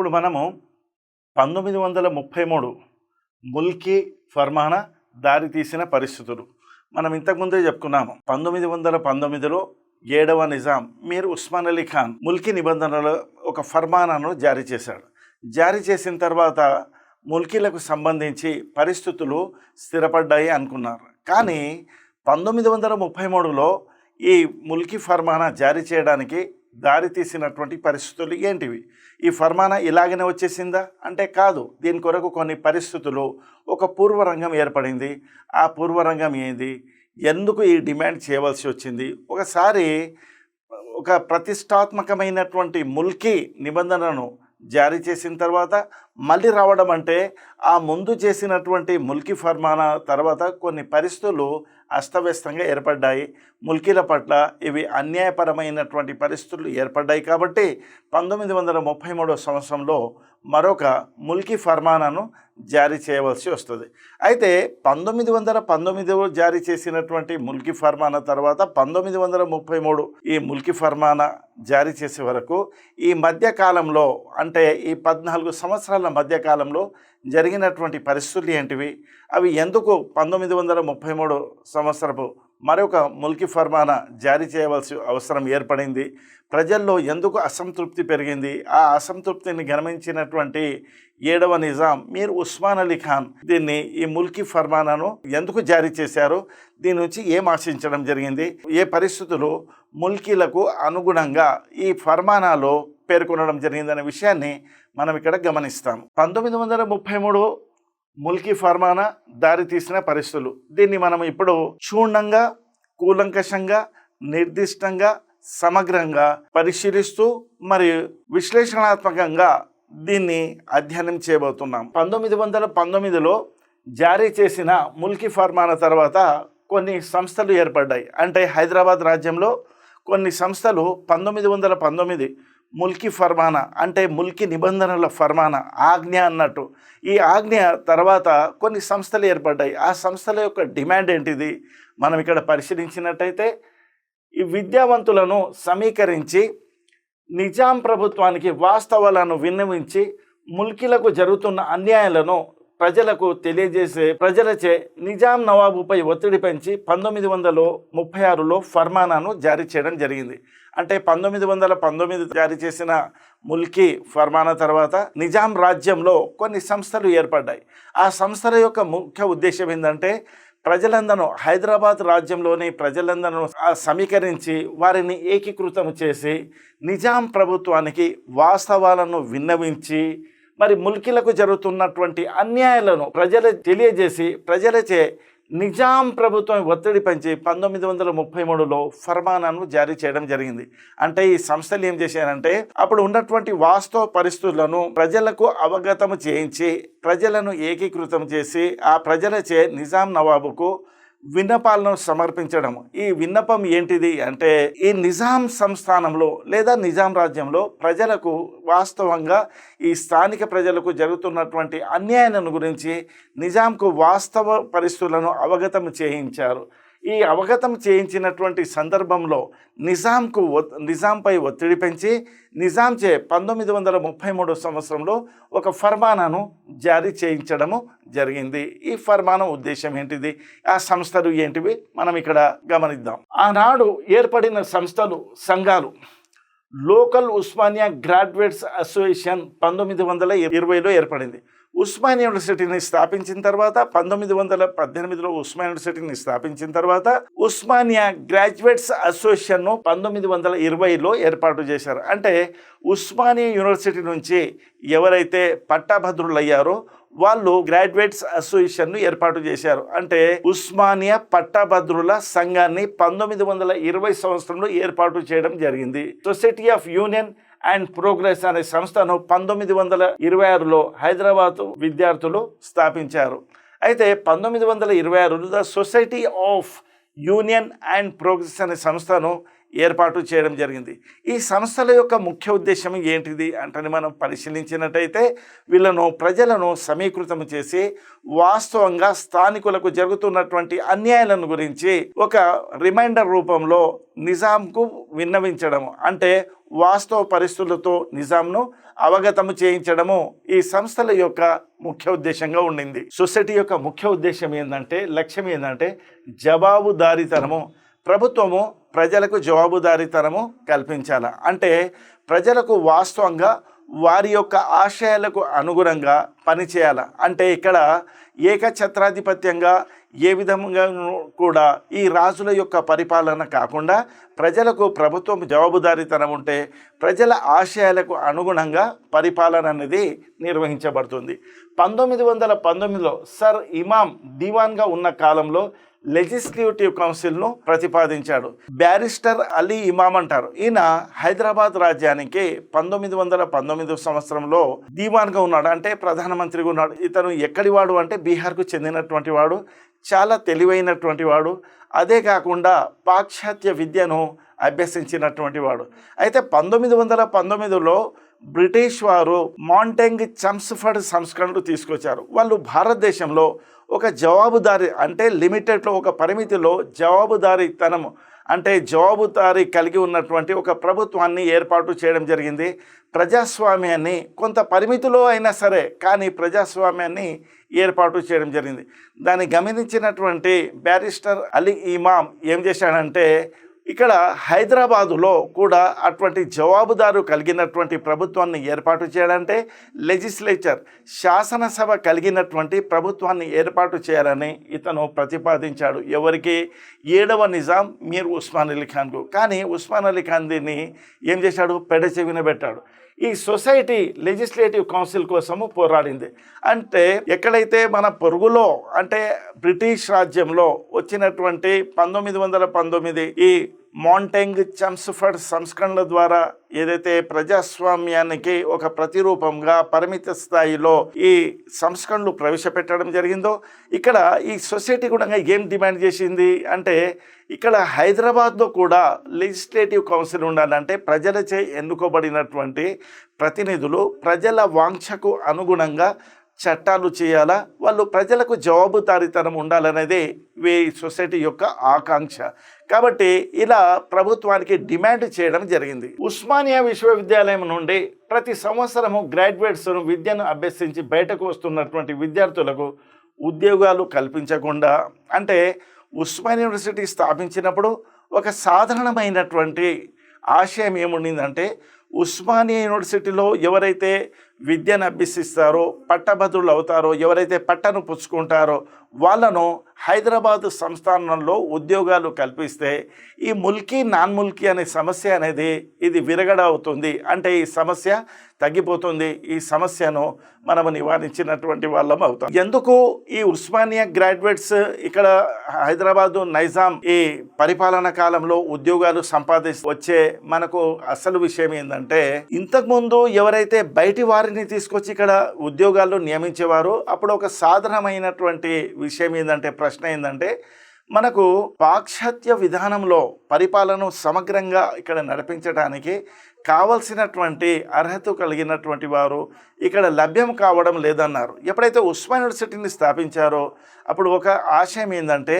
ఇప్పుడు మనము 1933 ముల్కీ ఫర్మానా దారితీసిన పరిస్థితులు మనం ఇంతకుముందే చెప్పుకున్నాము. 1919లో 7వ నిజాం మీర్ ఉస్మాన్ అలీ ఖాన్ ముల్కీ నిబంధనలో ఒక ఫర్మానాను జారీ చేశాడు. జారీ చేసిన తర్వాత ముల్కీలకు సంబంధించి పరిస్థితులు స్థిరపడ్డాయి అనుకున్నారు. కానీ 1933లో ఈ ముల్కీ ఫర్మానా జారీ చేయడానికి దారి తీసినటువంటి పరిస్థితులు ఏంటివి? ఈ ఫర్మానా ఇలాగనే వచ్చేసిందా అంటే కాదు. దీని కొరకు కొన్ని పరిస్థితులు, ఒక పూర్వరంగం ఏర్పడింది. ఆ పూర్వరంగం ఏంది, ఎందుకు ఈ డిమాండ్ చేయవలసి వచ్చింది? ఒకసారి ఒక ప్రతిష్టాత్మకమైనటువంటి ముల్కీ నిబంధనను జారీ చేసిన తర్వాత మళ్ళీ రావడం అంటే ఆ ముందు చేసినటువంటి ముల్కీ ఫర్మానా తర్వాత కొన్ని పరిస్థితులు అస్తవ్యస్తంగా ఏర్పడ్డాయి. ముల్కీల పట్ల ఇవి అన్యాయపరమైనటువంటి పరిస్థితులు ఏర్పడ్డాయి. కాబట్టి 1933 సంవత్సరంలో మరొక ముల్కీ ఫర్మానాను జారీ చేయవలసి వస్తుంది. అయితే 1919 జారీ చేసినటువంటి ముల్కీ ఫర్మానా తర్వాత 1933 ఈ ముల్కీ ఫర్మానా జారీ చేసే వరకు ఈ మధ్యకాలంలో అంటే ఈ 14 సంవత్సరాల మధ్యకాలంలో జరిగినటువంటి పరిస్థితులు ఏంటివి? అవి ఎందుకు 1933 సంవత్సరపు మరొక ముల్కీ ఫర్మానా జారీ చేయవలసి అవసరం ఏర్పడింది? ప్రజల్లో ఎందుకు అసంతృప్తి పెరిగింది? ఆ అసంతృప్తిని గమనించినటువంటి 7వ నిజాం మీర్ ఉస్మాన్ అలీ ఖాన్ ఈ ముల్కీ ఫర్మానాను ఎందుకు జారీ చేశారు? దీని నుంచి ఏం ఆశించడం జరిగింది? ఏ పరిస్థితులు ముల్కీలకు అనుగుణంగా ఈ ఫర్మానాలో పేర్కొనడం జరిగిందనే విషయాన్ని మనం ఇక్కడ గమనిస్తాం. 1933 ముల్కీ ఫర్మానా దారి తీసిన పరిస్థితులు, దీన్ని మనం ఇప్పుడు క్షుణ్ణంగా, కూలంకషంగా, నిర్దిష్టంగా, సమగ్రంగా పరిశీలిస్తూ మరియు విశ్లేషణాత్మకంగా దీన్ని అధ్యయనం చేయబోతున్నాం. 1919లో జారీ చేసిన ముల్కీ ఫర్మానా తర్వాత కొన్ని సంస్థలు ఏర్పడ్డాయి. అంటే హైదరాబాద్ రాజ్యంలో కొన్ని సంస్థలు 1919 ముల్కీ ఫర్మానా అంటే ముల్కీ నిబంధనల ఫర్మానా ఆజ్ఞ అన్నట్టు, ఈ ఆజ్ఞ తర్వాత కొన్ని సంస్థలు ఏర్పడ్డాయి. ఆ సంస్థల యొక్క డిమాండ్ ఏంటిది మనం ఇక్కడ పరిశీలించినట్టయితే, ఈ విద్యావంతులను సమీకరించి నిజాం ప్రభుత్వానికి వాస్తవాలను విన్నవించి ముల్కీలకు జరుగుతున్న అన్యాయాలను ప్రజలకు తెలియజేసే ప్రజలచే నిజాం నవాబుపై ఒత్తిడి పెంచి 1936లో ఫర్మానాను జారీ చేయడం జరిగింది. అంటే 1919 జారీ చేసిన ముల్కీ ఫర్మానా తర్వాత నిజాం రాజ్యంలో కొన్ని సంస్థలు ఏర్పడ్డాయి. ఆ సంస్థల యొక్క ముఖ్య ఉద్దేశం ఏంటంటే, ప్రజలందరూ హైదరాబాద్ రాజ్యంలోని ప్రజలందరూ సమీకరించి వారిని ఏకీకృతం చేసి నిజాం ప్రభుత్వానికి వాస్తవాలను విన్నవించి మరి ముల్కీలకు జరుగుతున్నటువంటి అన్యాయాలను ప్రజలకు తెలియజేసి ప్రజలచే నిజాం ప్రభుత్వం ఒత్తిడి పెంచి 1933లో ఫర్మానాను జారీ చేయడం జరిగింది. అంటే ఈ సంస్థలు ఏం చేశారంటే, అప్పుడు ఉన్నటువంటి వాస్తవ పరిస్థితులను ప్రజలకు అవగతం చేయించి ప్రజలను ఏకీకృతం చేసి ఆ ప్రజలచే నిజాం నవాబుకు విన్నపాలను సమర్పించడం. ఈ విన్నపం ఏంటిది అంటే, ఈ నిజాం సంస్థానంలో లేదా నిజాం రాజ్యంలో ప్రజలకు వాస్తవంగా ఈ స్థానిక ప్రజలకు జరుగుతున్నటువంటి అన్యాయాలను గురించి నిజాంకు వాస్తవ పరిస్థితులను అవగతం చేయించారు. ఈ అవగతం చేయించినటువంటి సందర్భంలో నిజాంపై ఒత్తిడి పెంచి నిజాంచే 1933 సంవత్సరంలో ఒక ఫర్మానాను జారీ చేయించడము జరిగింది. ఈ ఫర్మానం ఉద్దేశం ఏంటిది, ఆ సంస్థలు ఏంటివి మనం ఇక్కడ గమనిద్దాం. ఆనాడు ఏర్పడిన సంఘాలు లోకల్ ఉస్మానియా గ్రాడ్యుయేట్స్ అసోసియేషన్ 1920లో ఏర్పడింది. ఉస్మానియా యూనివర్సిటీని స్థాపించిన తర్వాత 1918లో ఉస్మానియా యూనివర్సిటీని స్థాపించిన తర్వాత ఉస్మానియా గ్రాడ్యుయేట్స్ అసోసియేషన్ను 1920లో ఏర్పాటు చేశారు. అంటే ఉస్మానియా యూనివర్సిటీ నుంచి ఎవరైతే పట్టాభద్రులయ్యారో వాళ్ళు గ్రాడ్యుయేట్స్ అసోసియేషన్ను ఏర్పాటు చేశారు. అంటే ఉస్మానియా పట్టాభద్రుల సంఘాన్ని 1920 సంవత్సరంలో ఏర్పాటు చేయడం జరిగింది. Society of union and progress అనే సంస్థను 1926లో హైదరాబాద్ విద్యార్థులు స్థాపించారు. అయితే 1926లో the society of union and progress అనే సంస్థను ఏర్పాటు చేయడం జరిగింది. ఈ సంస్థల యొక్క ముఖ్య ఉద్దేశం ఏంటిది అంటే మనం పరిశీలించినట్టయితే ప్రజలను సమీకృతం చేసి వాస్తవంగా స్థానికులకు జరుగుతున్నటువంటి అన్యాయాలను గురించి ఒక రిమైండర్ రూపంలో నిజాంకు విన్నవించడము, అంటే వాస్తవ పరిస్థితులతో నిజాంను అవగతము చేయించడము ఈ సంస్థల యొక్క ముఖ్య ఉద్దేశంగా ఉండింది. సొసైటీ యొక్క ముఖ్య ఉద్దేశం ఏంటంటే, లక్ష్యం ఏంటంటే జవాబుదారీతనము. ప్రభుత్వము ప్రజలకు జవాబుదారీతనము కల్పించాల, అంటే ప్రజలకు వాస్తవంగా వారి యొక్క ఆశయాలకు అనుగుణంగా పనిచేయాల. అంటే ఇక్కడ ఏకఛత్రాధిపత్యంగా ఏ విధంగా కూడా ఈ రాజుల యొక్క పరిపాలన కాకుండా ప్రజలకు ప్రభుత్వం జవాబుదారీతనం ఉంటే ప్రజల ఆశయాలకు అనుగుణంగా పరిపాలన అనేది నిర్వహించబడుతుంది. 1919లో సర్ ఇమాం దివాన్గా ఉన్న కాలంలో లెజిస్లేటివ్ కౌన్సిల్ను ప్రతిపాదించాడు. బ్యారిస్టర్ అలీ ఇమాం అంటారు. ఈయన హైదరాబాద్ రాజ్యానికి 1919 సంవత్సరంలో దీవాన్గా ఉన్నాడు, అంటే ప్రధానమంత్రిగా ఉన్నాడు. ఇతను ఎక్కడి వాడు అంటే బీహార్కు చెందినటువంటి వాడు, చాలా తెలివైనటువంటి వాడు. అదే కాకుండా పాశ్చాత్య విద్యను అభ్యసించినటువంటి వాడు. అయితే 1919లో బ్రిటిష్ వారు మాంటెంగ్ చమ్స్ఫర్డ్ సంస్కరణలు తీసుకొచ్చారు. వాళ్ళు భారతదేశంలో ఒక జవాబుదారీ, అంటే లిమిటెడ్లో ఒక పరిమితిలో జవాబుదారీతనం, అంటే జవాబుదారీ కలిగి ఉన్నటువంటి ఒక ప్రభుత్వాన్ని ఏర్పాటు చేయడం జరిగింది. ప్రజాస్వామ్యాన్ని కొంత పరిమితిలో అయినా సరే కానీ ప్రజాస్వామ్యాన్ని ఏర్పాటు చేయడం జరిగింది. దాన్ని గమనించినటువంటి బ్యారిస్టర్ అలీ ఇమాం ఏం చేశాడంటే, ఇక్కడ హైదరాబాదులో కూడా అటువంటి జవాబుదారు కలిగినటువంటి ప్రభుత్వాన్ని ఏర్పాటు చేయాలంటే లెజిస్లేచర్, శాసనసభ కలిగినటువంటి ప్రభుత్వాన్ని ఏర్పాటు చేయాలని ఇతను ప్రతిపాదించాడు. ఎవరికి? 7వ నిజాం మీర్ ఉస్మాన్ అలీ ఖాన్కు. కానీ ఉస్మాన్ అలీ ఖాన్ దీన్ని ఏం చేశాడు? పెడచెవిన పెట్టాడు. ఈ సొసైటీ లెజిస్లేటివ్ కౌన్సిల్ కోసము పోరాడింది. అంటే ఎక్కడైతే మన పొరుగులో, అంటే బ్రిటిష్ రాజ్యంలో వచ్చినటువంటి 1919 ఈ మాంటెంగ్ చమ్స్ఫర్డ్ సంస్కరణల ద్వారా ఏదైతే ప్రజాస్వామ్యానికి ఒక ప్రతిరూపంగా పరిమిత స్థాయిలో ఈ సంస్కరణలు ప్రవేశపెట్టడం జరిగిందో, ఇక్కడ ఈ సొసైటీ కూడా ఏం డిమాండ్ చేసింది అంటే, ఇక్కడ హైదరాబాద్లో కూడా లెజిస్లేటివ్ కౌన్సిల్ ఉండాలంటే ప్రజలచే ఎన్నుకోబడినటువంటి ప్రతినిధులు ప్రజల వాంఛకు అనుగుణంగా చట్టాలు చేయాలా, వాళ్ళు ప్రజలకు జవాబుదారీతనం ఉండాలనేది ఈ సొసైటీ యొక్క ఆకాంక్ష. కాబట్టి ఇలా ప్రభుత్వానికి డిమాండ్ చేయడం జరిగింది. ఉస్మానియా విశ్వవిద్యాలయం నుండి ప్రతి సంవత్సరము గ్రాడ్యుయేట్స్ విద్యను అభ్యసించి బయటకు వస్తున్నటువంటి విద్యార్థులకు ఉద్యోగాలు కల్పించకుండా, అంటే ఉస్మానియా యూనివర్సిటీ స్థాపించినప్పుడు ఒక సాధారణమైనటువంటి ఆశయం ఏముండిందంటే, ఉస్మానియా యూనివర్సిటీలో ఎవరైతే విద్యను అభ్యసిస్తారో, పట్టభద్రులు అవుతారో, ఎవరైతే పట్టను పుచ్చుకుంటారో వాళ్ళను హైదరాబాదు సంస్థానంలో ఉద్యోగాలు కల్పిస్తే ఈ ముల్కీ నాన్ ముల్కీ అనే సమస్య అనేది ఇది విరగడ అవుతుంది, అంటే ఈ సమస్య తగ్గిపోతుంది. ఈ సమస్యను మనము నివారించినటువంటి వాళ్ళం అవుతాం. ఎందుకు ఈ ఉస్మానియా గ్రాడ్యుయేట్స్ ఇక్కడ హైదరాబాదు నైజాం ఈ పరిపాలన కాలంలో ఉద్యోగాలు వచ్చే మనకు అసలు విషయం ఏంటంటే, ఇంతకుముందు ఎవరైతే బయటి వారిని తీసుకొచ్చి ఇక్కడ ఉద్యోగాల్లో నియమించేవారో అప్పుడు ఒక సాధారణమైనటువంటి విషయం ఏంటంటే, ప్రశ్న ఏంటంటే, మనకు పాశ్చాత్య విధానంలో పరిపాలన సమగ్రంగా ఇక్కడ నడిపించడానికి కావలసినటువంటి అర్హత కలిగినటువంటి వారు ఇక్కడ లభ్యం కావడం లేదన్నారు. ఎప్పుడైతే ఉస్మాన్ యూనివర్సిటీని స్థాపించారో అప్పుడు ఒక ఆశయం ఏంటంటే,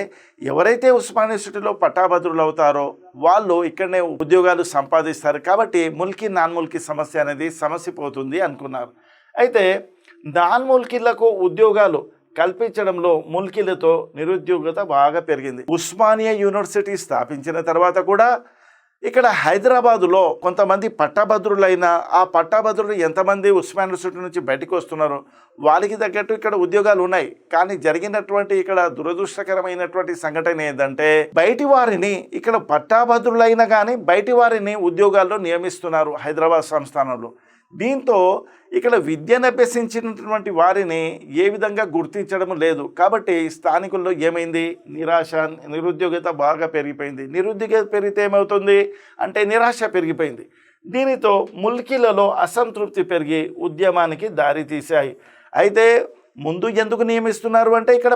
ఎవరైతే ఉస్మాన్ యూనివర్సిటీలో పట్టాభద్రులు అవుతారో వాళ్ళు ఇక్కడనే ఉద్యోగాలు సంపాదిస్తారు, కాబట్టి ముల్కీ నాన్ ముల్కీ సమస్య అనేది సమసిపోతుంది అనుకున్నారు. అయితే నాన్ ముల్కీలకు ఉద్యోగాలు కల్పించడంలో ముల్కీలతో నిరుద్యోగత బాగా పెరిగింది. ఉస్మానియా యూనివర్సిటీ స్థాపించిన తర్వాత కూడా ఇక్కడ హైదరాబాదులో కొంతమంది పట్టభద్రులైన ఆ పట్టభద్రులు ఎంతమంది ఉస్మాన్ యూనివర్సిటీ నుంచి బయటకు వస్తున్నారో వాళ్ళకి తగ్గట్టు ఇక్కడ ఉద్యోగాలు ఉన్నాయి. కానీ జరిగినటువంటి ఇక్కడ దురదృష్టకరమైనటువంటి సంఘటన ఏంటంటే, బయటి వారిని ఇక్కడ పట్టాభద్రులైనా కానీ బయటి వారిని ఉద్యోగాల్లో నియమిస్తున్నారు హైదరాబాద్ సంస్థానంలో. దీంతో ఇక్కడ విద్యను అభ్యసించినటువంటి వారిని ఏ విధంగా గుర్తించడం లేదు. కాబట్టి స్థానికుల్లో ఏమైంది? నిరాశ, నిరుద్యోగత బాగా పెరిగిపోయింది. నిరుద్యోగత పెరిగితే ఏమవుతుంది అంటే నిరాశ పెరిగిపోయింది. దీనితో ముల్కీలలో అసంతృప్తి పెరిగి ఉద్యమానికి దారితీశాయి. అయితే ముందు ఎందుకు నియమిస్తున్నారు అంటే ఇక్కడ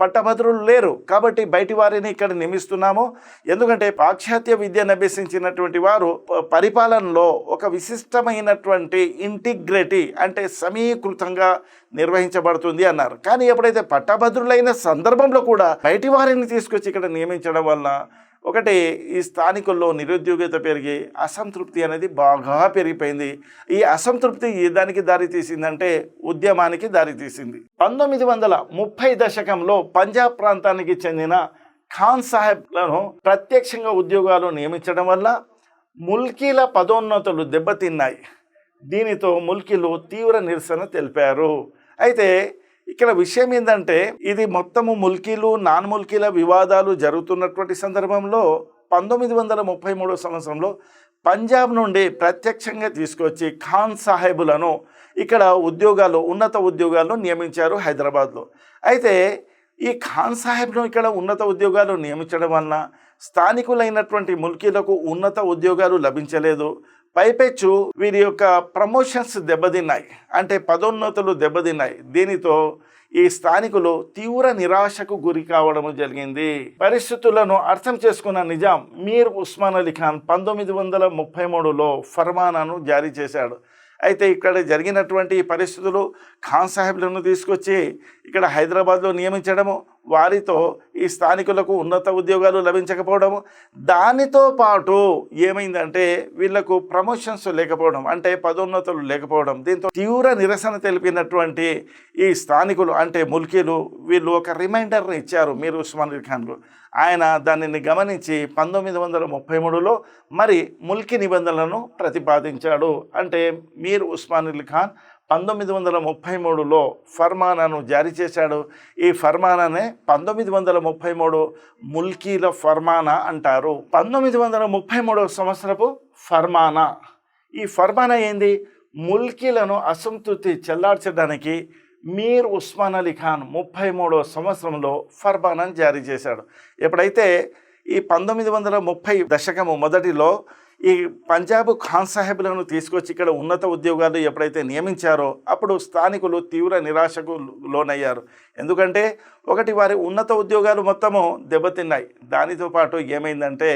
పట్టభద్రులు లేరు కాబట్టి బయటి వారిని ఇక్కడ నియమిస్తున్నాము. ఎందుకంటే పాశ్చాత్య విద్యను అభ్యసించినటువంటి వారు పరిపాలనలో ఒక విశిష్టమైనటువంటి ఇంటిగ్రిటీ అంటే సమీకృతంగా నిర్వహించబడుతుంది అన్నారు. కానీ ఎప్పుడైతే పట్టభద్రులైన సందర్భంలో కూడా బయటి వారిని తీసుకొచ్చి ఇక్కడ నియమించడం వల్ల ఒకటి ఈ స్థానికుల్లో నిరుద్యోగిత పెరిగి అసంతృప్తి అనేది బాగా పెరిగిపోయింది. ఈ అసంతృప్తి దానికి దారి తీసిందంటే ఉద్యమానికి దారి తీసింది. 1930 దశకంలో పంజాబ్ ప్రాంతానికి చెందిన ఖాన్ సాహెబ్లను ప్రత్యక్షంగా ఉద్యోగాలు నియమించడం వల్ల ముల్కీల పదోన్నతులు దెబ్బతిన్నాయి. దీనితో ముల్కీలు తీవ్ర నిరసన తెలిపారు. అయితే ఇక్కడ విషయం ఏంటంటే ఇది మొత్తము ముల్కీలు నాన్ ముల్కీల వివాదాలు జరుగుతున్నటువంటి సందర్భంలో 1933 సంవత్సరంలో పంజాబ్ నుండి ప్రత్యక్షంగా తీసుకొచ్చి ఖాన్ సాహెబులను ఇక్కడ ఉన్నత ఉద్యోగాల్లో నియమించారు హైదరాబాద్లో. అయితే ఈ ఖాన్ సాహెబ్ను ఇక్కడ ఉన్నత ఉద్యోగాలు నియమించడం వలన స్థానికులైనటువంటి ముల్కీలకు ఉన్నత ఉద్యోగాలు లభించలేదు. పైపెచ్చు వీరి యొక్క ప్రమోషన్స్ దెబ్బతిన్నాయి, అంటే పదోన్నతులు దెబ్బతిన్నాయి. దీనితో ఈ స్థానికులు తీవ్ర నిరాశకు గురి కావడం జరిగింది. పరిస్థితులను అర్థం చేసుకున్న నిజాం మీర్ ఉస్మాన్ అలీ ఖాన్ 1933లో ఫర్మానాను జారీ చేశాడు. అయితే ఇక్కడ జరిగినటువంటి పరిస్థితులు ఖాన్ సాహెబ్లను తీసుకొచ్చి ఇక్కడ హైదరాబాద్లో నియమించడము, వారితో ఈ స్థానికులకు ఉన్నత ఉద్యోగాలు లభించకపోవడము, దానితో పాటు ఏమైందంటే వీళ్లకు ప్రమోషన్స్ లేకపోవడం, అంటే పదోన్నతులు లేకపోవడం. దీంతో తీవ్ర నిరసన తెలిపినటువంటి ఈ స్థానికులు అంటే ముల్కీలు వీళ్ళు ఒక రిమైండర్ని ఇచ్చారు మీర్ ఉస్మాన్ అలీ ఖాన్కు. ఆయన దానిని గమనించి 1933లో మరి ముల్కీ నిబంధనలను ప్రతిపాదించాడు. అంటే మీర్ ఉస్మాన్ అలీ ఖాన్ 1933లో ఫర్మానాను జారీ చేశాడు. ఈ ఫర్మానానే 1933 ముల్కీల ఫర్మానా అంటారు. 1933 సంవత్సరపు ఫర్మానా. ఈ ఫర్మానా ఏంది? ముల్కీలను అసంతృప్తి చెల్లార్చడానికి మీర్ ఉస్మాన్ అలీ ఖాన్ 33వ సంవత్సరంలో ఫర్మానాను జారీ చేశాడు. ఎప్పుడైతే ఈ 1930 దశకము మొదటిలో ఈ పంజాబ్ ఖాన్ సాహెబ్లను తీసుకొచ్చి ఇక్కడ ఉన్నత ఉద్యోగాలు ఎప్పుడైతే నియమించారో అప్పుడు స్థానికులు తీవ్ర నిరాశకు లోనయ్యారు. ఎందుకంటే ఒకటి వారి ఉన్నత ఉద్యోగాలు మొత్తము దెబ్బతిన్నాయి. దానితో పాటు ఏమైందంటే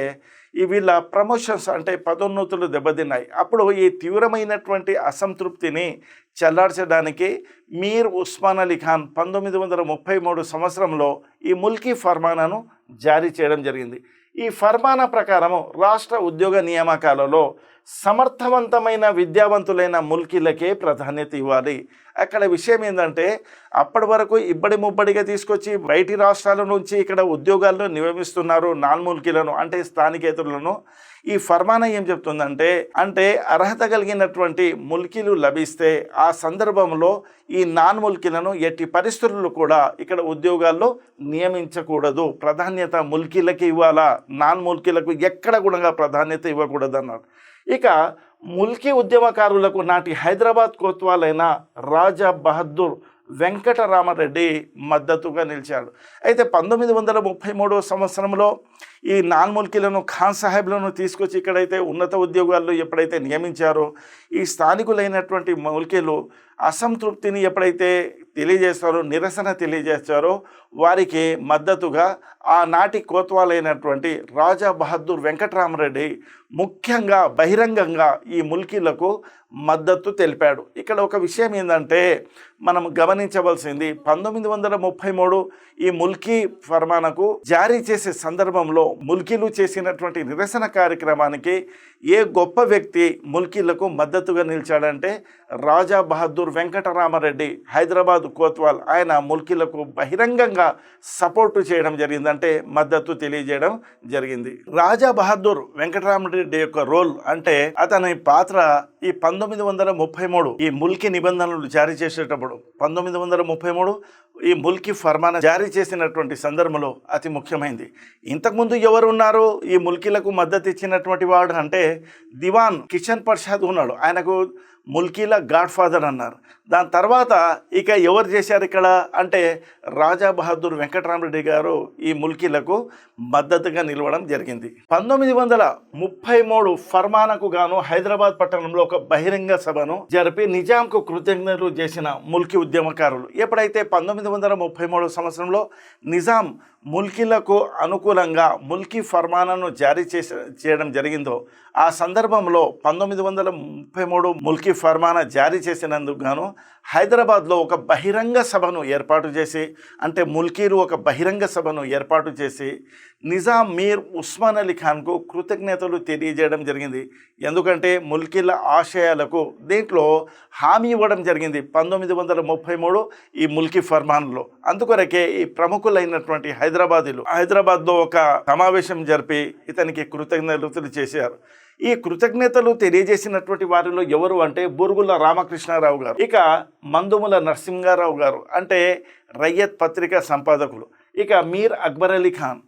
వీళ్ళ ప్రమోషన్స్ అంటే పదోన్నతులు దెబ్బతిన్నాయి. అప్పుడు ఈ తీవ్రమైనటువంటి అసంతృప్తిని చల్లార్చడానికి మీర్ ఉస్మాన్ అలీ ఖాన్ 1933 సంవత్సరంలో ఈ ముల్కీ ఫర్మానాను జారీ చేయడం జరిగింది. ఈ ఫర్మానా ప్రకారము రాష్ట్ర ఉద్యోగ నియామకాలలో సమర్థవంతమైన విద్యావంతులైన ముల్కీలకే ప్రాధాన్యత ఇవ్వాలి. అక్కడ విషయం ఏంటంటే అప్పటి వరకు ఇబ్బడి ముబ్బడిగా తీసుకొచ్చి బయటి రాష్ట్రాల నుంచి ఇక్కడ ఉద్యోగాల్లో నియమిస్తున్నారు నాన్ ముల్కీలను, అంటే స్థానికేతరులను. ఈ ఫర్మానా ఏం చెప్తుందంటే అంటే అర్హత కలిగినటువంటి ముల్కీలు లభిస్తే ఆ సందర్భంలో ఈ నాన్ ముల్కీలను ఎట్టి పరిస్థితుల్లో కూడా ఇక్కడ ఉద్యోగాల్లో నియమించకూడదు. ప్రాధాన్యత ముల్కీలకి ఇవ్వాలా, నాన్ ముల్కీలకు ఎక్కడ కూడా ప్రాధాన్యత ఇవ్వకూడదు అన్నారు. ఇక ముల్కీ ఉద్యమకారులకు నాటి హైదరాబాద్ కోత్వాలైన రాజా బహదూర్ వెంకటరామరెడ్డి మద్దతుగా నిలిచాడు. అయితే 1933 సంవత్సరంలో ఈ నాన్ ముల్కీలను ఖాన్ సాహెబ్లను తీసుకొచ్చి ఇక్కడైతే ఉన్నత ఉద్యోగాల్లో ఎప్పుడైతే నియమించారో ఈ స్థానికులైనటువంటి ముల్కీలు అసంతృప్తిని ఎప్పుడైతే తెలియజేస్తారో, నిరసన తెలియజేస్తారో వారికి మద్దతుగా ఆనాటి కోత్వాలైనటువంటి రాజా బహదూర్ వెంకటరామరెడ్డి ముఖ్యంగా బహిరంగంగా ఈ ముల్కీలకు మద్దతు తెలిపాడు. ఇక్కడ ఒక విషయం ఏంటంటే మనం గమనించవలసింది 1933 ఈ ముల్కీ ఫర్మానాకు జారీ చేసే సందర్భంలో ముల్కీలు చేసినటువంటి నిరసన కార్యక్రమానికి ఏ గొప్ప వ్యక్తి ముల్కీలకు మద్దతుగా నిలిచాడంటే రాజా బహదూర్ వెంకటరామరెడ్డి, హైదరాబాద్ కోత్వాల్. ఆయన ముల్కీలకు బహిరంగంగా సపోర్టు చేయడం జరిగింది, అంటే మద్దతు తెలియజేయడం జరిగింది. రాజా బహదూర్ వెంకటరామరెడ్డి యొక్క రోల్ అంటే అతని పాత్ర ఈ 1933 ఈ ముల్కీ నిబంధనలు జారీ చేసేటప్పుడు 1933 ఈ ముల్కీ ఫర్మానా జారీ చేసినటువంటి సందర్భంలో అతి ముఖ్యమైనది. ఇంతకుముందు ఎవరు ఉన్నారు ఈ ముల్కీలకు మద్దతు ఇచ్చినటువంటి వాడు అంటే దివాన్ కిషన్ ప్రసాద్ ఉన్నాడు. ఆయనకు ముల్కీల గాడ్ ఫాదర్ అన్నారు. దాని తర్వాత ఇక ఎవరు చేశారు ఇక్కడ అంటే రాజా బహదూర్ వెంకటరామరెడ్డి గారు ఈ ముల్కీలకు మద్దతుగా నిలవడం జరిగింది. 1933 ఫర్మానాకు గాను హైదరాబాద్ పట్టణంలో ఒక బహిరంగ సభను జరిపి నిజాంకు కృతజ్ఞతలు చేసిన ముల్కీ ఉద్యమకారులు. ఎప్పుడైతే 1933 సంవత్సరంలో నిజాం ముల్కీలకు అనుకూలంగా ముల్కీ ఫర్మానాను జారీ చేయడం జరిగిందో ఆ సందర్భంలో 1933 ముల్కీ ఫర్మానా జారీ చేసినందుకు గాను హైదరాబాద్లో ఒక బహిరంగ సభను ఏర్పాటు చేసి అంటే ముల్కీలు ఒక బహిరంగ సభను ఏర్పాటు చేసి నిజాం మీర్ ఉస్మాన్ అలీ ఖాన్కు కృతజ్ఞతలు తెలియజేయడం జరిగింది. ఎందుకంటే ముల్కీల ఆశయాలకు దీంట్లో హామీ ఇవ్వడం జరిగింది 1933 ఈ ముల్కీ ఫర్మాన్లో. అందుకొరకే ఈ ప్రముఖులైనటువంటి హైదరాబాద్లో ఒక సమావేశం జరిపి ఇతనికి కృతజ్ఞతలు చేశారు. ఈ కృతజ్ఞతలు తెలియజేసినటువంటి వారిలో ఎవరు అంటే బురుగుల రామకృష్ణారావు గారు, ఇక మందుముల నరసింహారావు గారు అంటే రయ్యత్ పత్రిక సంపాదకులు, ఇక మీర్ అక్బర్ అలీ ఖాన్,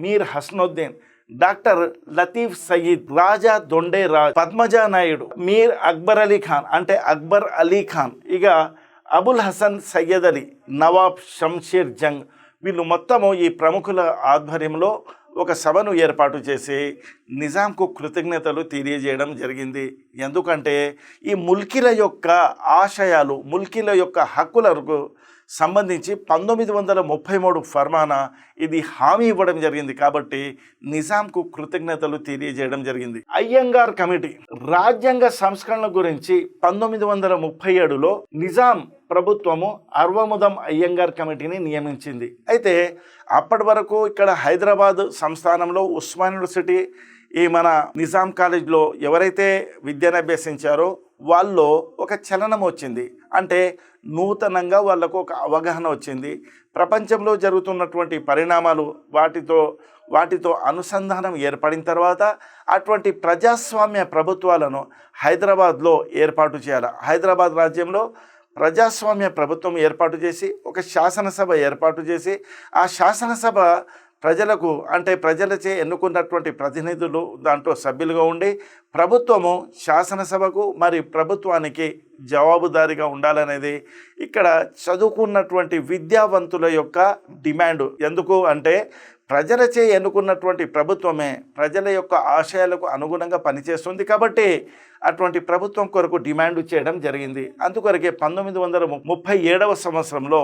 మీర్ హస్నోద్దీన్, డాక్టర్ లతీఫ్ సయీద్, రాజా దొండే రాజ్, పద్మజా నాయుడు, మీర్ అక్బర్ అలీ ఖాన్ అంటే అక్బర్ అలీ ఖాన్, ఇక అబుల్ హసన్ సయ్యద్ అలీ, నవాబ్ షంషీర్ జంగ్, వీళ్ళు మొత్తము ఈ ప్రముఖుల ఆధ్వర్యంలో ఒక సభను ఏర్పాటు చేసి నిజాంకు కృతజ్ఞతలు తెలియజేయడం జరిగింది. ఎందుకంటే ఈ ముల్కీల యొక్క ఆశయాలు, ముల్కీల యొక్క హక్కులకు సంబంధించి 1933 ఫర్మానా ఇది హామీ ఇవ్వడం జరిగింది. కాబట్టి నిజాంకు కృతజ్ఞతలు తెలియజేయడం జరిగింది. అయ్యంగార్ కమిటీ రాజ్యాంగ సంస్కరణ గురించి 1937లో నిజాం ప్రభుత్వము అర్వముదం అయ్యంగార్ కమిటీని నియమించింది. అయితే అప్పటి వరకు ఇక్కడ హైదరాబాద్ సంస్థానంలో ఉస్మాన్ యూనివర్సిటీ ఈ మన నిజాం కాలేజ్లో ఎవరైతే విద్యను అభ్యసించారో వాళ్ళు ఒక చలనం వచ్చింది. అంటే నూతనంగా వాళ్ళకు ఒక అవగాహన వచ్చింది. ప్రపంచంలో జరుగుతున్నటువంటి పరిణామాలు వాటితో అనుసంధానం ఏర్పడిన తర్వాత అటువంటి ప్రజాస్వామ్య ప్రభుత్వాలను హైదరాబాద్లో ఏర్పాటు చేయాలి. హైదరాబాద్ రాజ్యంలో ప్రజాస్వామ్య ప్రభుత్వం ఏర్పాటు చేసి ఒక శాసనసభ ఏర్పాటు చేసి ఆ శాసనసభ ప్రజలకు అంటే ప్రజలచే ఎన్నుకున్నటువంటి ప్రతినిధులు దాంట్లో సభ్యులుగా ఉండి ప్రభుత్వము శాసనసభకు మరి ప్రభుత్వానికి జవాబుదారీగా ఉండాలనేది ఇక్కడ చదువుకున్నటువంటి విద్యావంతుల యొక్క డిమాండ్. ఎందుకు అంటే ప్రజలచే ఎన్నుకున్నటువంటి ప్రభుత్వమే ప్రజల యొక్క ఆశయాలకు అనుగుణంగా పనిచేస్తుంది కాబట్టి అటువంటి ప్రభుత్వం కొరకు డిమాండ్ చేయడం జరిగింది. అందుకొరకే 1937 సంవత్సరంలో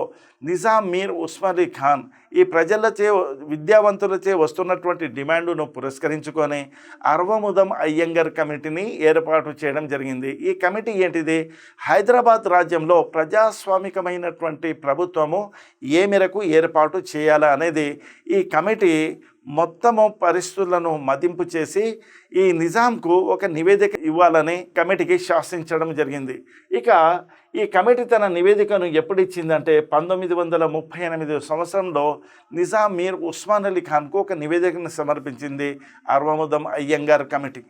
నిజాం మీర్ ఉస్మాన్ అలీ ఖాన్ ఈ ప్రజలచే విద్యావంతులచే వస్తున్నటువంటి డిమాండును పురస్కరించుకొని అర్వముదం అయ్యంగార్ కమిటీని ఏర్పాటు చేయడం జరిగింది. ఈ కమిటీ ఏంటిది? హైదరాబాద్ రాజ్యంలో ప్రజాస్వామికమైనటువంటి ప్రభుత్వము ఏ మేరకు ఏర్పాటు చేయాలా అనేది ఈ కమిటీ మొత్తము పరిస్థితులను మదింపు చేసి ఈ నిజాంకు ఒక నివేదిక ఇవ్వాలని కమిటీకి శాసించడం జరిగింది. ఇక ఈ కమిటీ తన నివేదికను ఎప్పుడు ఇచ్చిందంటే 1938 సంవత్సరంలో నిజాం మీర్ ఉస్మాన్ అలీ ఖాన్కు ఒక నివేదికను సమర్పించింది అర్వముదం అయ్యంగార్ కమిటీ.